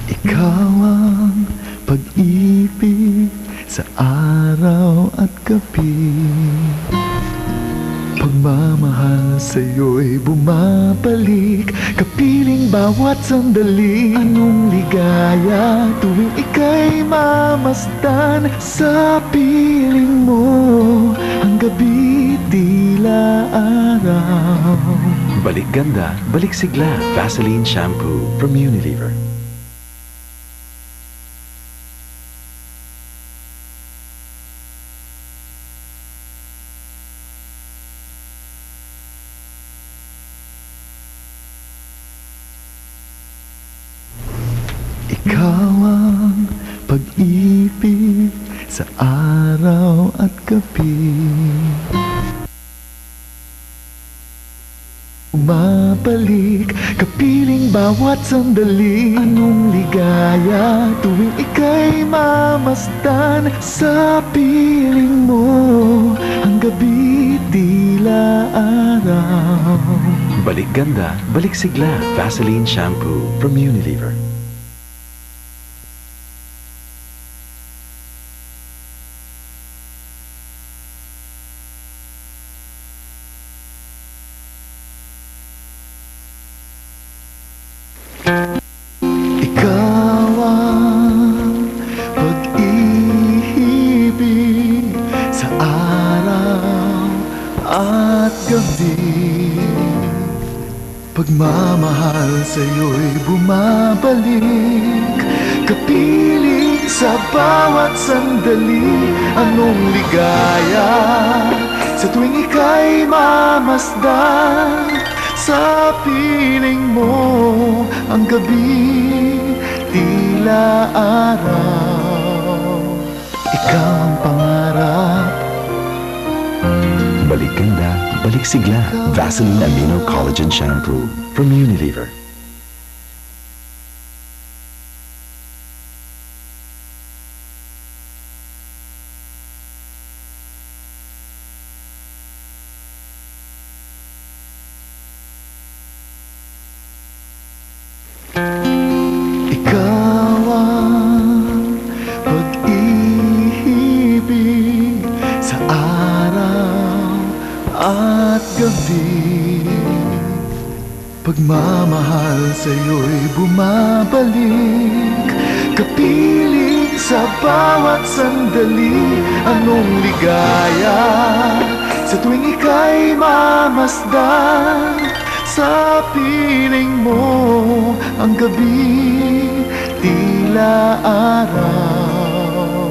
Ikaw ang pag-ibig sa araw at gabi. Pagmamahal sa'yo'y bumabalik, kapiling bawat sandali. Anong ligaya tuwing ika'y mamasdan sa piling mo. Ang gabi tila araw. Balik ganda, balik sigla. Vaseline Shampoo from Unilever. Ikaw ang pag-ibig sa araw at gabi. Umabalik, kapiling bawat sandali. Anong ligaya tuwing ika'y mamasdan sa piling mo. Ang gabi tila araw. Balik ganda, balik sigla. Vaseline Shampoo from Unilever. Ikaw ang pag-ibig sa araw at gabi. Pagmamahal sa'yo'y bumabalik, kapiling sa bawat sandali. Anong ligaya sa tuwing ika'y mamasdan sa piling mo. Ang gabi tila araw. Ikaw ang pangarap. Balik ganda, balik sigla. Vaseline Amino Collagen Shampoo from Unilever. Ikaw ang pag-ibig sa araw at gabi. Pagmamahal sa'yo'y bumabalik, kapiling sa bawat sandali. Anong ligaya sa tuwing ika'y mamasdan sa piling mo. Ang gabi tila araw.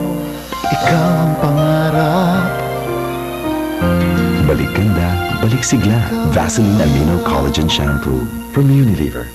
Ikaw ang pangarap. Balik ganda, balik sigla. Vaseline Amino Collagen Shampoo from Unilever.